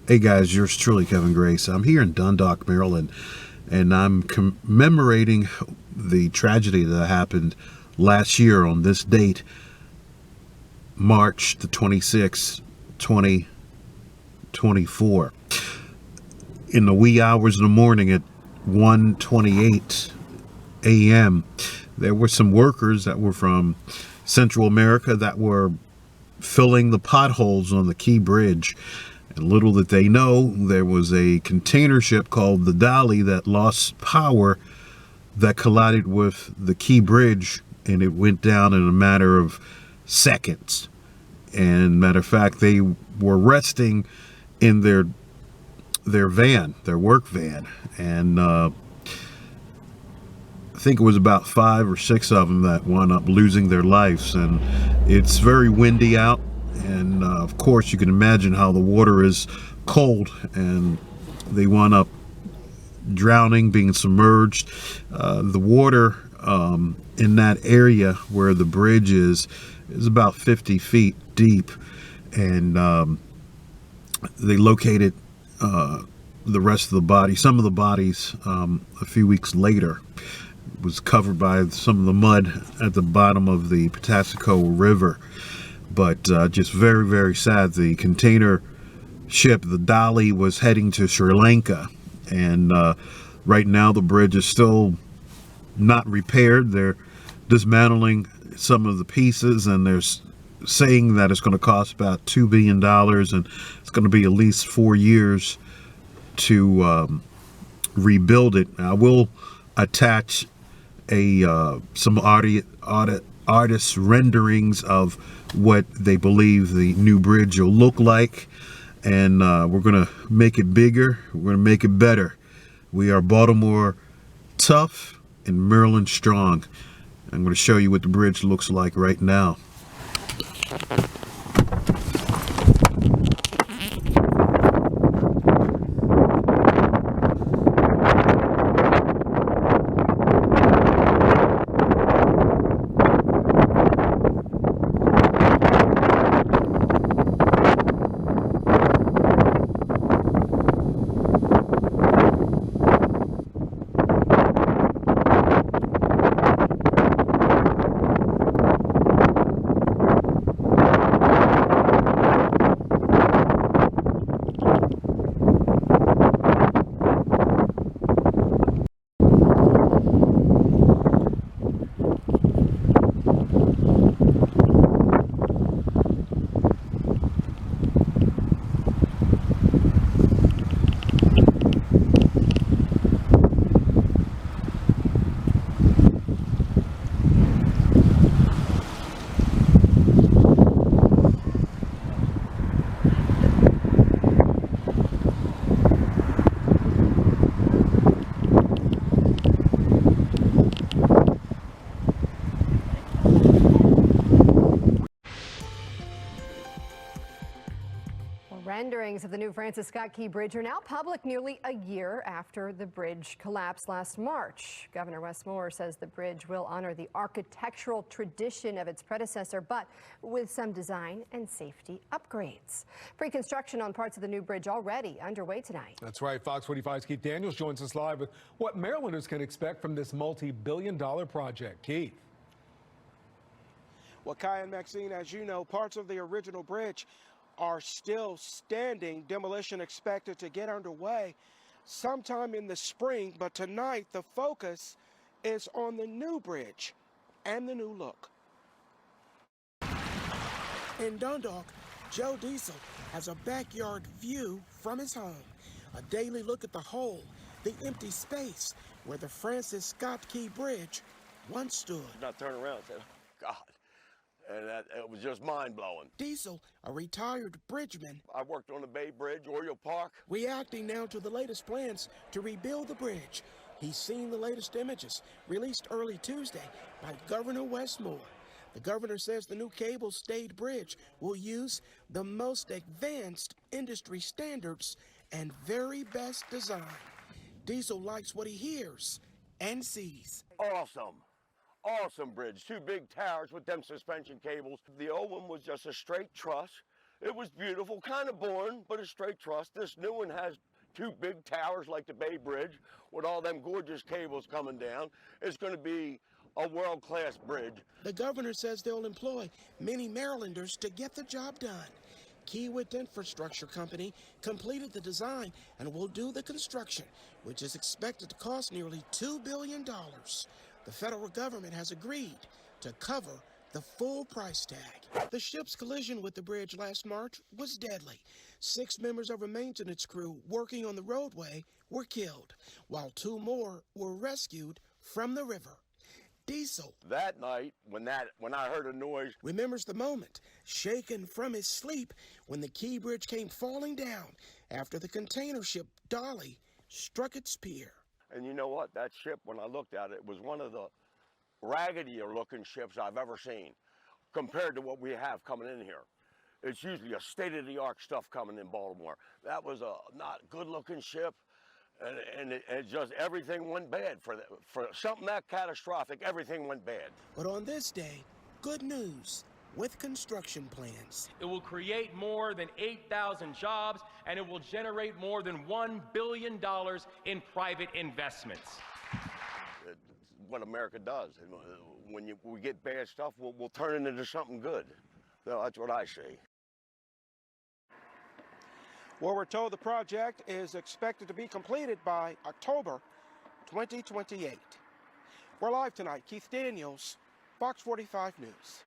Hey guys, yours truly, Kevin Grace. I'm here in Dundalk, Maryland, and I'm commemorating the tragedy that happened last year on this date, March the 26th, 2024. In the wee hours of the morning at 1:28 a.m., there were some workers that were from Central America that were filling the potholes on the Key Bridge. And little did they know, there was a container ship called the Dolly that lost power that collided with the Key Bridge, and it went down in a matter of seconds. And matter of fact, they were resting in their van, their work van, and I think it was about 5 or 6 of them that wound up losing their lives. And it's very windy out, and of course you can imagine how the water is cold, and they wound up drowning, being submerged. The water in that area where the bridge is about 50 feet deep, and they located the rest of the body, some of the bodies, a few weeks later. It was covered by some of the mud at the bottom of the Patapsco River. But just very, very sad. The container ship, the Dolly, was heading to Sri Lanka, and right now the bridge is still not repaired. They're dismantling some of the pieces, and they're saying that it's going to cost about $2 billion, and it's going to be at least 4 years to rebuild it. I will attach some artist renderings of what they believe the new bridge will look like, and we're gonna make it bigger, we're gonna make it better. We are Baltimore tough and Maryland strong. I'm going to show you what the bridge looks like right now. Renderings of the new Francis Scott Key Bridge are now public nearly a year after the bridge collapsed last March. Governor Wes Moore says the bridge will honor the architectural tradition of its predecessor, but with some design and safety upgrades. Pre-construction on parts of the new bridge already underway tonight. That's right. Fox 45's Keith Daniels joins us live with what Marylanders can expect from this multi-billion-dollar project. Keith. Well, Kai and Maxine, as you know, parts of the original bridge are still standing. Demolition expected to get underway sometime in the spring, but tonight the focus is on the new bridge and the new look. In Dundalk, Joe Diesel has a backyard view from his home, a daily look at the hole, the empty space where the Francis Scott Key Bridge once stood. Not turn around and say, God. And it was just mind-blowing. Diesel, a retired bridgeman. I worked on the Bay Bridge, Oriole Park. Reacting now to the latest plans to rebuild the bridge. He's seen the latest images released early Tuesday by Governor Wes Moore. The governor says the new cable-stayed bridge will use the most advanced industry standards and very best design. Diesel likes what he hears and sees. Awesome. Awesome bridge. 2 big towers with them suspension cables. The old one was just a straight truss It was beautiful, kind of boring, but a straight truss. This new one has two big towers like the Bay Bridge with all them gorgeous cables coming down. It's going to be a world-class bridge. The governor says they'll employ many Marylanders to get the job done. Kiewit Infrastructure Company completed the design and will do the construction, which is expected to cost nearly $2 billion. The federal government has agreed to cover the full price tag. The ship's collision with the bridge last March was deadly. 6 members of a maintenance crew working on the roadway were killed, while 2 more were rescued from the river. Diesel That night, when I heard a noise, remembers the moment, shaken from his sleep, when the Key Bridge came falling down after the container ship Dolly struck its pier. and you know what? That ship, when I looked at it, was one of the raggedier looking ships I've ever seen compared to what we have coming in here. It's usually a state-of-the-art stuff coming in Baltimore. That was a not good-looking ship, and it just everything went bad for something that catastrophic. Everything went bad. But on this day, good news with construction plans. It will create more than 8,000 jobs, and it will generate more than $1 billion in private investments. It's what America does. And when we get bad stuff, we'll turn it into something good. So that's what I see. Well, we're told the project is expected to be completed by October 2028. We're live tonight. Keith Daniels, Fox 45 News.